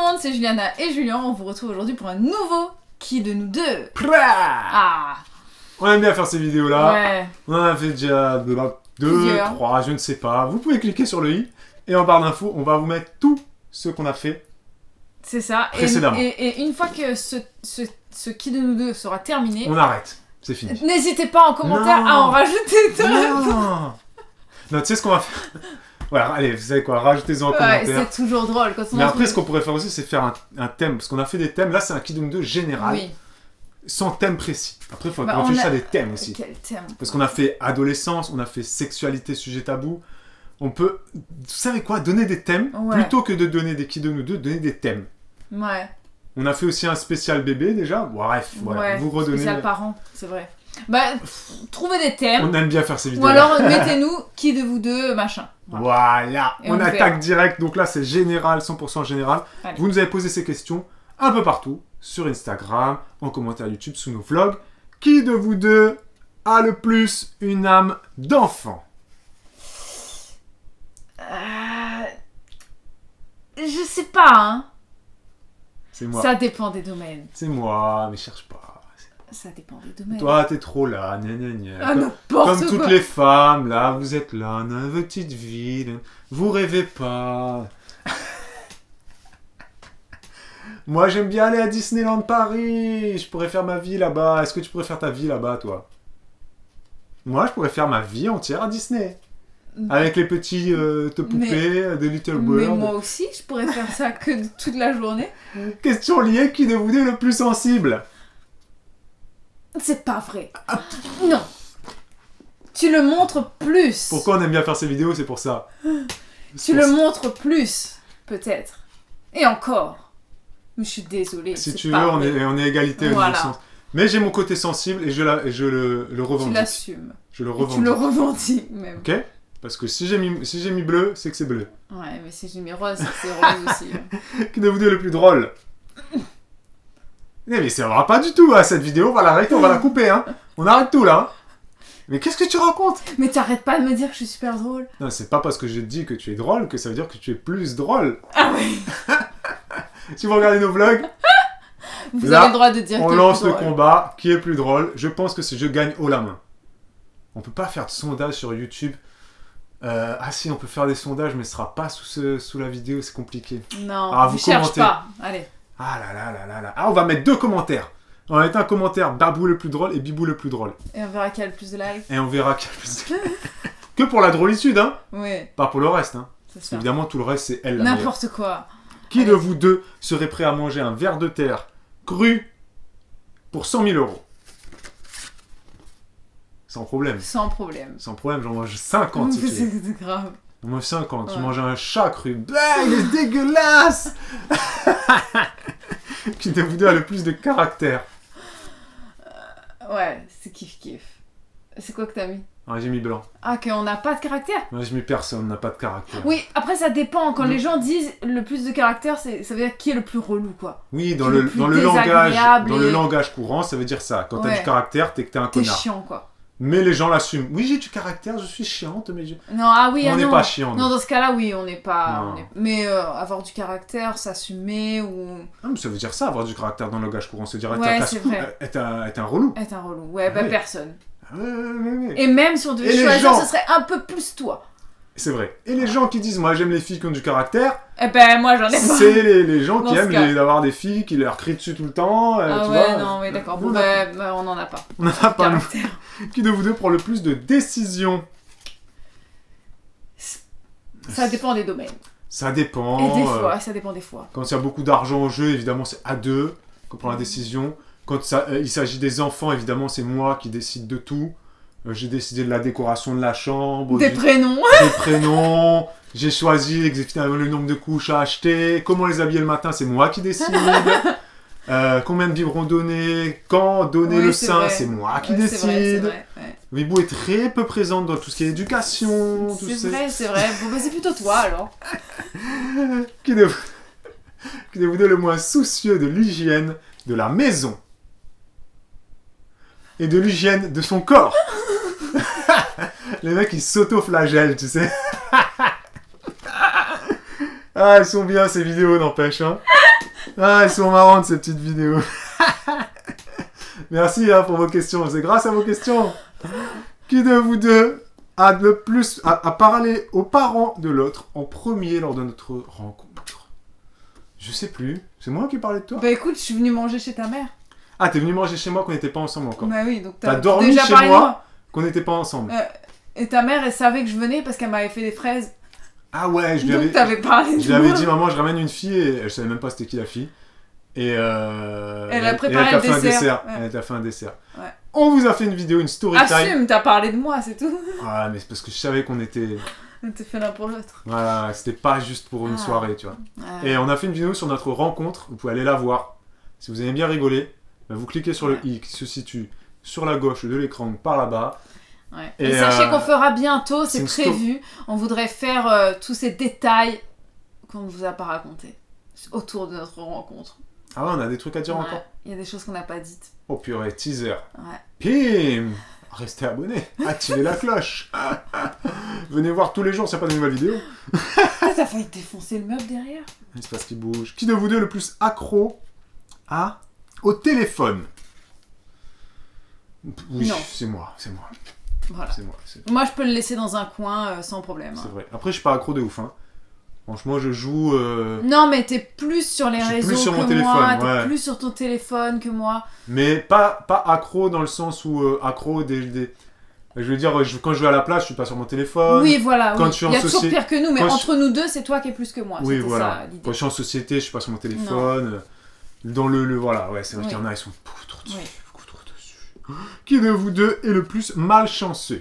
monde, c'est Juliana et Julien. On vous retrouve aujourd'hui pour un nouveau Qui de nous deux. Ah, on aime bien faire ces vidéos-là. Ouais. On en a fait déjà 2, 3, je ne sais pas. Vous pouvez cliquer sur le i et en barre d'infos, on va vous mettre tout ce qu'on a fait. C'est ça. Précédemment. Et une fois que ce Qui de nous deux sera terminé, On arrête. C'est fini. n'hésitez pas en commentaire Non. à en rajouter deux. Non, tu sais ce qu'on va faire. Voilà, allez, vous savez quoi, rajoutez-en en commentaire. C'est toujours drôle quand on Mais après, ce qu'on pourrait faire aussi, c'est faire un thème. Parce qu'on a fait des thèmes. Là, c'est un Qui de nous deux général. Oui. Sans thème précis. Après, il faut Bah, réfléchir à des thèmes aussi. Quel thème? Parce qu'on a fait adolescence, on a fait sexualité, sujet tabou. On peut, vous savez quoi, donner des thèmes. Ouais. Plutôt que de donner des Qui de nous deux, donner des thèmes. Ouais. On a fait aussi un spécial bébé déjà. Bref, voilà, Ouais. vous redonnez. Spécial parents, c'est vrai. Bah, trouvez des thèmes. On aime bien faire ces vidéos. Ou alors mettez-nous Qui de vous deux, machin. Voilà, Et on on attaque fait. direct. Donc là, c'est général, 100% général. Allez. Vous nous avez posé ces questions un peu partout, sur Instagram, en commentaire YouTube, sous nos vlogs. Qui de vous deux a le plus une âme d'enfant? Je sais pas, hein. C'est moi. Ça dépend des domaines. C'est moi, mais cherche pas. Ça dépend des domaines. Toi, t'es trop là, gna gna gna. Ah, Comme n'importe toutes quoi. les femmes, là, vous êtes là, dans votre petite ville, vous rêvez pas. Moi, j'aime bien aller à Disneyland Paris, je pourrais faire ma vie là-bas. Est-ce que tu pourrais faire ta vie là-bas, toi? Moi, je pourrais faire ma vie entière à Disney. Avec les petits poupées de Little Mais Bird. moi aussi, je pourrais faire ça que toute la journée. Question liée, qui de vous deux est le plus sensible? C'est pas vrai. Non. Tu le montres plus. Pourquoi on aime bien faire ces vidéos, c'est pour ça. Tu le montres plus, peut-être. Et encore. Mais je suis désolée. Si c'est tu veux, pas on vrai. est égalité au Voilà. niveau sens. Mais j'ai mon côté sensible et je le Tu revendique. l'assumes. Je le Et revendique. tu le revendiques même. Ok? Parce que si j'ai mis bleu, c'est que c'est bleu. Ouais, mais si j'ai mis rose, c'est rose aussi. Qui de vous deux est le plus drôle? Mais ça va pas du tout, hein, cette vidéo. On va l'arrêter, on va la couper. Hein. On arrête tout là. Mais qu'est-ce que tu racontes? Mais t'arrêtes pas de me dire que je suis super drôle. Non, c'est pas parce que je te dis que tu es drôle que ça veut dire que tu es plus drôle. Ah oui. Si vous regardez nos vlogs, Vous là, avez le droit de dire on que lance je suis le drôle. combat. Qui est plus drôle? Je pense que je gagne haut la main. On peut pas faire de sondage sur YouTube. Ah si, on peut faire des sondages, mais ce sera pas sous la vidéo, c'est compliqué. Non, Ah, vous vous cherche commentez. pas. Allez. Ah là là là là là. Ah, on va mettre 2 commentaires. On va mettre un commentaire Babou le plus drôle et Bibou le plus drôle. Et on verra qui a le plus de likes. Et on verra qui a le plus de... Que pour la drôlitude, hein. Oui, Pas pour le reste, hein. c'est Parce ça. qu'évidemment, tout le reste, c'est elle la meilleure. N'importe quoi. Qui de vous deux serait prêt à manger un ver de terre cru pour 100 000 €? Sans problème. Sans problème. Sans problème, j'en mange 50 si tu veux. C'est grave. J'en mange 50. Tu Ouais. manges un chat cru. Bah, il est dégueulasse. Qui de vous deux a le plus de caractère? Ouais, c'est kiff-kiff. C'est quoi que t'as mis? Ah, j'ai mis blanc. Ah, qu'on n'a pas de caractère? Moi, j'ai mis personne, on n'a pas de caractère. Oui, après ça dépend. Quand Mm. les gens disent le plus de caractère, ça veut dire qui est le plus relou, quoi. Oui, dans Qui est le, le plus dans le langage, désagréable dans le et- langage courant, ça veut dire ça. Quand t'as Ouais. du caractère, t'es que t'es un T'es connard. chiant, quoi. Mais les gens l'assument. Oui, j'ai du caractère, je suis chiante, mais Non, ah oui, on ah n'est non. pas chiant. Non, dans ce cas-là, oui, on n'est pas... Non. Mais avoir du caractère, s'assumer ou Ah, mais ça veut dire ça, avoir du caractère dans le langage courant. Ça veut dire être, Ouais, un c'est casse-cou, vrai. être un relou. être un relou. Ouais, bah Oui. personne. Ah, ouais. Et même si on devait Et les choisir, gens- ce serait un peu plus toi. C'est vrai. Et les gens qui disent, moi j'aime les filles qui ont du caractère, Eh ben, moi, j'en ai pas. c'est les gens Dans qui ce aiment cas. d'avoir des filles qui leur crient dessus tout le temps. Ah tu ouais, vois. non, mais d'accord. Bon, On bah, on n'en a pas. n'en a pas. nous. Caractère. Qui de vous deux prend le plus de décisions? Ça dépend des domaines. Ça dépend. Et des fois, ça dépend des fois. Quand il y a beaucoup d'argent en jeu, évidemment, c'est à deux qu'on prend la décision. Quand il s'agit des enfants, évidemment, c'est moi qui décide de tout. J'ai décidé de la décoration de la chambre, Des prénoms. des prénoms. J'ai choisi exactement le nombre de couches à acheter. Comment les habiller le matin, c'est moi qui décide. Combien de biberons donner, quand donner Oui, le c'est sein, vrai. c'est moi qui Ouais, décide. C'est vrai, ouais. Bibou est très peu présente dans tout ce qui est éducation. tout C'est ça. vrai, c'est vrai. Bon, bah, c'est plutôt toi, alors. Qui de vous deux est le moins soucieux de l'hygiène de la maison et de l'hygiène de son corps? Les mecs, ils s'auto-flagellent, tu sais. Ah, elles sont bien ces vidéos, n'empêche. Hein. Ah, elles sont marrantes ces petites vidéos. Merci hein, pour vos questions. C'est grâce à vos questions. Qui de vous deux a le plus a parlé aux parents de l'autre en premier lors de notre rencontre? Je sais plus. C'est moi qui parlais de toi? Bah écoute, je suis venue manger chez ta mère. Ah, t'es venu manger chez moi qu'on n'était pas ensemble encore. Bah oui, donc T'as dormi déjà chez parlé de moi qu'on n'était pas ensemble. Et ta mère, elle savait que je venais parce qu'elle m'avait fait des fraises. Ah ouais, je lui Donc avais, t'avais parlé de je lui avais moi. dit maman, je ramène une fille et elle savait même pas c'était qui la fille. Et Elle a préparé elle t'a le fait un dessert. dessert. Ouais. Elle t'a fait un dessert. Ouais. On vous a fait une vidéo, une story time. Assume, t'as parlé de moi, c'est tout. Ah mais c'est parce que je savais qu'on était. On t'es fait l'un pour l'autre. Voilà, c'était pas juste pour une Ah. soirée, tu vois. Ouais. Et on a fait une vidéo sur notre rencontre, vous pouvez aller la voir. Si vous aimez bien rigoler, bah, vous cliquez sur le i qui se situe sur la gauche de l'écran, par là-bas. Ouais. Et, Et sachez qu'on fera bientôt, c'est c'est une prévu. On voudrait faire tous ces détails qu'on ne vous a pas racontés autour de notre rencontre. Ah ouais, on a des trucs à dire Ouais. encore. Il y a des choses qu'on n'a pas dites. Oh purée, teaser. Ouais. Pim! Restez abonnés, activez la cloche. Venez voir tous les jours s'il n'y a pas de nouvelles vidéos. Ah, t'as failli défoncer le meuble derrière. C'est parce qu'il bouge. Qui de vous deux est le plus accro au téléphone? Oui, Non. c'est moi, c'est moi, Voilà. c'est moi. Moi, je peux le laisser dans un coin sans problème. C'est vrai. Après, je suis pas accro de ouf. Hein. Franchement, je joue. Non, mais t'es plus sur les Je suis réseaux plus sur que mon téléphone, moi. T'es ouais. plus sur ton téléphone que moi. Mais pas accro dans le sens où accro des. Je veux dire, quand je vais à la plage, je suis pas sur mon téléphone. Oui, voilà. quand Oui. je suis en Il y a toujours société- pire que nous, mais quand je- entre nous deux, c'est toi qui es plus que moi. Oui, C'était voilà. ça l'idée. Quand je suis en société, je suis pas sur mon téléphone. Dans le voilà, ouais, c'est vrai Oui. qu'il y en a, ils sont beaucoup trop dessus. Oui. Beaucoup trop dessus. Qui de vous deux est le plus malchanceux?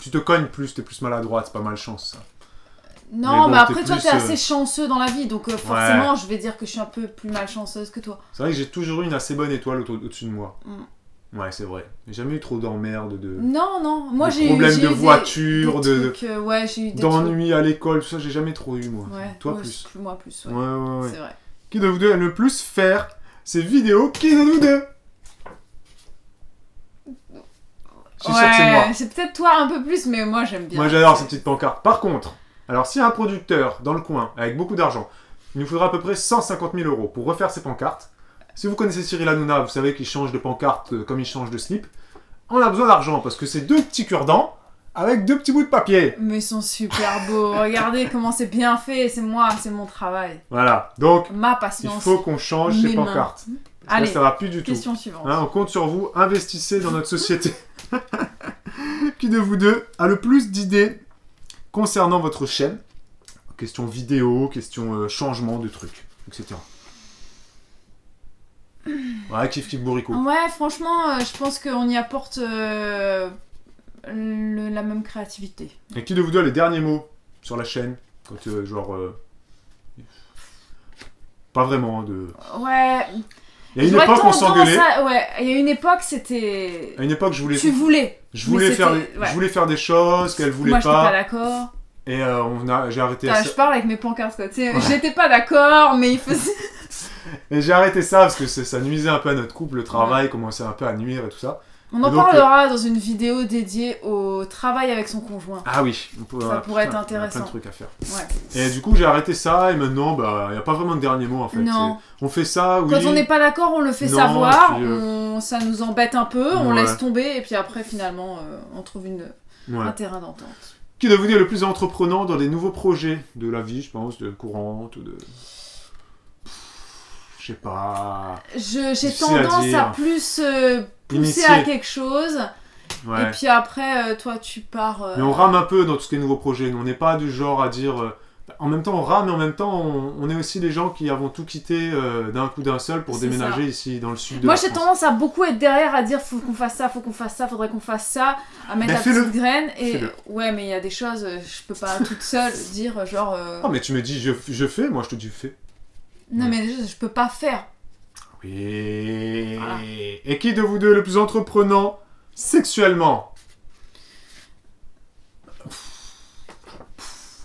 Tu te cognes plus, t'es plus maladroite, c'est pas malchance ça. Non, Mais bon, mais après, t'es toi, plus, t'es assez chanceux dans la vie, donc forcément, je vais dire que je suis un peu plus malchanceuse que toi. C'est vrai que j'ai toujours eu une assez bonne étoile au-dessus de moi. Mm. Ouais, c'est vrai. J'ai jamais eu trop d'emmerdes, Non, moi de j'ai eu problèmes j'ai de eu voiture, des de trucs, ouais, j'ai eu des d'ennuis à l'école, tout ça, j'ai jamais trop eu moi. trucs. Ouais, Toi ouais, plus. Moi plus, ouais. Ouais. C'est vrai. Qui de vous deux aime le plus faire ces vidéos? Qui de vous deux? Je suis sûr que c'est moi. C'est peut-être toi un peu plus, mais moi j'aime bien. Moi j'adore ces petites pancartes. Par contre, alors s'il y a un producteur dans le coin avec beaucoup d'argent, il nous faudra à peu près 150 000 € pour refaire ces pancartes. Si vous connaissez Cyril Hanouna, vous savez qu'il change de pancarte comme il change de slip. On a besoin d'argent parce que c'est 2 petits cure-dents avec 2 petits bouts de papier. Mais ils sont super beaux. Regardez comment c'est bien fait. C'est moi, c'est mon travail. Voilà, donc Ma il patience. faut qu'on change ces Mes mains. pancartes. Parce Allez, que ça va plus du tout. question suivante. Hein, on compte sur vous, investissez dans notre société. Qui de vous deux a le plus d'idées concernant votre chaîne? Question vidéo, question changement de trucs, etc. Ouais, kiff bourricot. Ouais, franchement, je pense qu'on y apporte la même créativité. Et qui de vous deux a les derniers mots sur la chaîne? Quand pas vraiment de... Ouais. Il y a une j'aurais époque on tendance s'engueulait. Ouais, il y a une époque, c'était... À une époque je voulais... Tu voulais. Je voulais mais faire c'était- des... ouais. je voulais faire des choses qu'elle voulait Moi, j'étais pas pas. d'accord. Et j'ai arrêté Putain, ça. je parle avec mes pancartes, quoi. Tu sais, j'étais pas d'accord, mais il faisait... Et j'ai arrêté ça parce que ça nuisait un peu à notre couple, le travail commençait un peu à nuire et tout ça. On en Et donc, parlera dans une vidéo dédiée au travail avec son conjoint. Ah oui, Ça pourrait être Il y a intéressant. plein de trucs à faire. Ouais. Et du coup j'ai arrêté ça et maintenant il n'y a pas vraiment de dernier mot en fait. Non. On fait ça, oui. Quand on n'est pas d'accord, on le fait Non, savoir, et puis, ça nous embête un peu, on Ouais. laisse tomber, et puis après, finalement, on trouve Ouais. un terrain d'entente. Qui de vous deux est le plus entreprenant dans des nouveaux projets de la vie, je pense, de courante, de... Je sais pas... J'ai Difficile à tendance dire. à plus pousser Initier. à quelque chose, Ouais. et puis après, toi, tu pars... Mais on rame un peu dans tout ce qui est nouveaux projets. Nous, on n'est pas du genre à dire... en même temps, on rame, mais en même temps, on est aussi les gens qui avons tout quitté d'un coup d'un seul pour C'est déménager ça. ici, dans le sud de Moi, la j'ai France. tendance à beaucoup être derrière, à dire faut qu'on fasse ça, faudrait qu'on fasse ça, à mettre Ben, la fais-le. petite graine. Et Fais-le. ouais, mais il y a des choses, je peux pas toute seule dire genre. Ah, mais tu me dis, je fais, moi je te dis fais. Non, mais des choses, je peux pas faire. Oui. Voilà. Et qui de vous deux est le plus entreprenant sexuellement?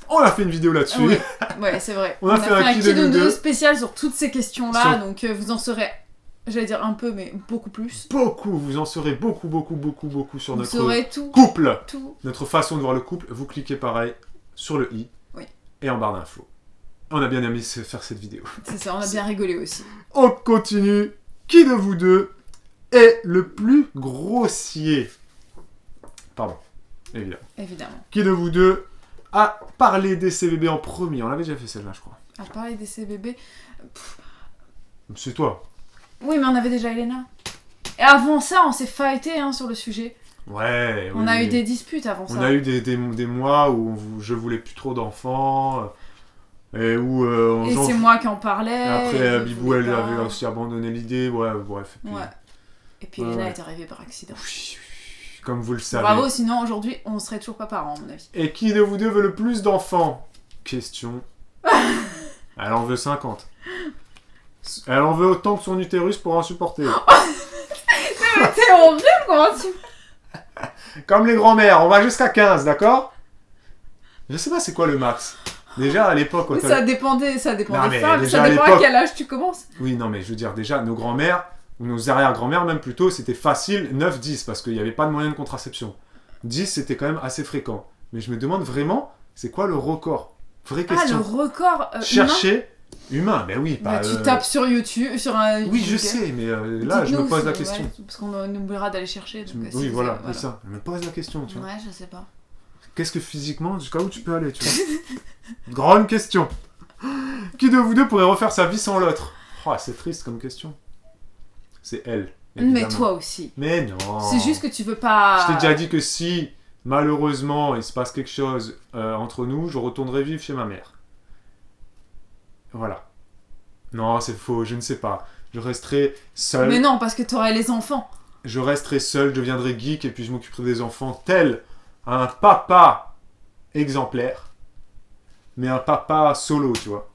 On a fait une vidéo là-dessus. Oui. Ouais, c'est vrai. On a fait un qui de nous deux. spécial sur toutes ces questions-là, Sur- donc vous en saurez, j'allais dire un peu, mais beaucoup plus. Beaucoup, vous en saurez beaucoup sur Vous notre saurez tout, couple. tout. Notre façon de voir le couple. Vous cliquez pareil sur le i Oui. et en barre d'infos. On a bien aimé faire cette vidéo. C'est ça, on a bien rigolé aussi. On continue. Qui de vous deux est le plus grossier? Pardon, évidemment. Évidemment. Qui de vous deux a parlé des CBB en premier? On avait déjà fait celle-là, je crois. À parler des CBB... C'est toi. Oui, mais on avait déjà Elena. Et avant ça, on s'est fighté hein, sur le sujet. Ouais. On a eu des disputes avant ça. On a eu des mois où je voulais plus trop d'enfants. Et où... Et c'est moi qui en parlais. Après, Bibou, elle avait aussi abandonné l'idée. Ouais, bref. Ouais. Et puis Elena est arrivée par accident. Oui, comme vous le savez. Bravo, sinon aujourd'hui, on serait toujours pas parents, à mon avis. Et qui de vous deux veut le plus d'enfants? Question. Elle en veut 50. Elle en veut autant que son utérus pour en supporter. C'est horrible, comment tu... Comme les grands-mères, on va jusqu'à 15, d'accord? Je sais pas c'est quoi le max. Déjà à l'époque... Ça dépendait des femmes, déjà ça à dépend à quel âge tu commences. Oui, non mais je veux dire, déjà, nos grands-mères, ou nos arrière-grand-mères même plutôt, c'était facile 9-10, parce qu'il n'y avait pas de moyen de contraception. 10, c'était quand même assez fréquent. Mais je me demande vraiment, c'est quoi le record? Vraie question. Ah, le record Chercher humain, ben oui. Pas, tu tapes sur YouTube, sur un... Oui, je sais, mais là, je me pose la question. Ouais, parce qu'on oubliera d'aller chercher. Donc, oui, voilà, c'est ça. Je me pose la question, tu vois. Ouais, je sais pas. Qu'est-ce que physiquement, jusqu'à où tu peux aller, tu vois? Grande question. Qui de vous deux pourrait refaire sa vie sans l'autre? Oh, c'est triste comme question. C'est elle. Évidemment. Mais toi aussi. Mais non. C'est juste que tu veux pas... Je t'ai déjà dit que si, malheureusement, il se passe quelque chose entre nous, je retournerai vivre chez ma mère. Voilà. Non, c'est faux, je ne sais pas. Je resterai seul. Mais non, parce que t'aurais les enfants. Je resterai seul, je deviendrai geek et puis je m'occuperai des enfants tel un papa exemplaire. Mais un papa solo, tu vois.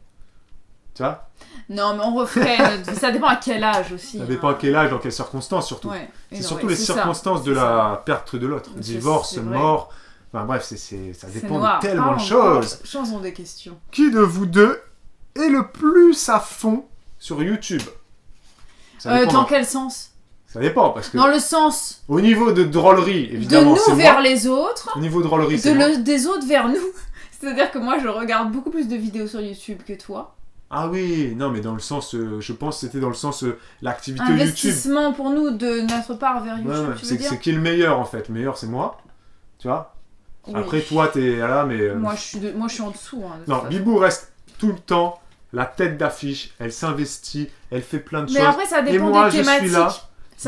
Tu vois? Non, mais on referait... ça dépend à quel âge aussi. Ça dépend à quel âge, dans quelles circonstances surtout. Ouais. C'est surtout les circonstances de la perte de l'autre. Divorce, mort... Enfin bref, ça dépend de tellement de choses. Changeons des questions. Qui de vous deux est le plus à fond sur YouTube? Dans quel sens? Ça dépend, parce que... Dans le sens... Au niveau de drôlerie, évidemment, de c'est nous moi. vers les autres. Au niveau de drôlerie, c'est moi. Des autres vers nous. C'est-à-dire que moi, je regarde beaucoup plus de vidéos sur YouTube que toi. Ah oui, non, mais dans le sens... je pense que c'était dans le sens... l'activité YouTube. Investissement pour nous de notre part vers YouTube, tu veux dire? C'est qui le meilleur, en fait? Le meilleur, c'est moi. Tu vois? Oui. Après, toi, t'es là, mais... Moi, je suis en dessous. Hein, non, Bibou reste tout le temps la tête d'affiche. Elle s'investit. Elle fait plein de choses. Mais après, ça dépend et moi, des thématiques. Je suis là.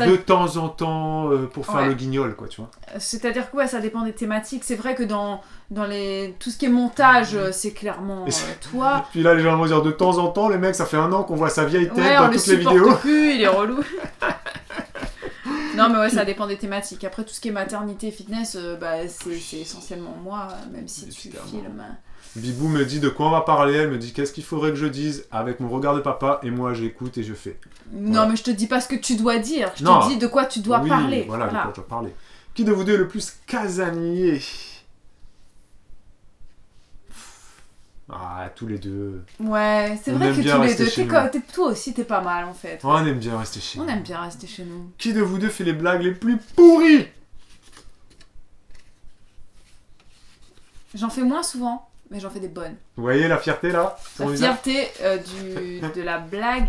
De temps en temps pour faire le guignol, quoi, tu vois. C'est-à-dire que ça dépend des thématiques. C'est vrai que dans tout ce qui est montage, c'est clairement toi. Puis là, les gens vont dire de temps en temps, les mecs, ça fait 1 an qu'on voit sa vieille tête dans toutes les vidéos. On le supporte plus, il est relou. Non, mais ouais, ça dépend des thématiques. Après, tout ce qui est maternité, fitness, c'est essentiellement moi, même si tu filmes. Bibou me dit de quoi on va parler, elle me dit qu'est-ce qu'il faudrait que je dise avec mon regard de papa, et moi j'écoute et je fais. Non, voilà. mais je te dis pas ce que tu dois dire, je te dis de quoi tu dois parler. Voilà, de quoi je dois parler. Qui de vous deux est le plus casanier? Ah, tous les deux. Ouais, c'est vrai que tous les deux. Toi aussi, t'es pas mal en fait. On aime bien rester chez nous. On aime bien rester chez nous. Qui de vous deux fait les blagues les plus pourries? J'en fais moins souvent. Mais j'en fais des bonnes. Vous voyez la fierté là? La fierté de la blague.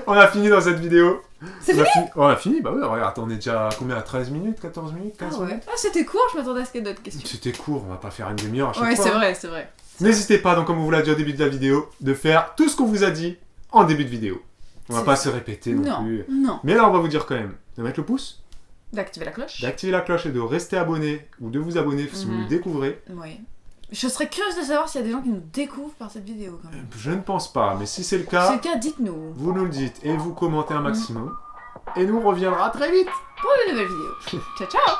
On a fini dans cette vidéo. C'est fini? On a fini? Bah oui, regarde, on est déjà à combien? 13 minutes? 14 minutes? 15 minutes? Ah, c'était court, je m'attendais à ce qu'il y ait d'autres questions. C'était court, on va pas faire une demi-heure à chaque fois. Ouais, c'est vrai. N'hésitez pas, donc comme on vous l'a dit au début de la vidéo, de faire tout ce qu'on vous a dit en début de vidéo. On va pas se répéter non plus. Non. Mais là, on va vous dire quand même de mettre le pouce. D'activer la cloche. D'activer la cloche et de rester abonné ou de vous abonner si vous nous découvrez. Oui. Je serais curieuse de savoir s'il y a des gens qui nous découvrent par cette vidéo quand même. Je ne pense pas, mais si c'est le cas, si c'est le cas, dites-nous. Vous nous le dites et vous commentez un maximum. Et nous on reviendra très vite pour une nouvelle vidéo. Ciao ciao.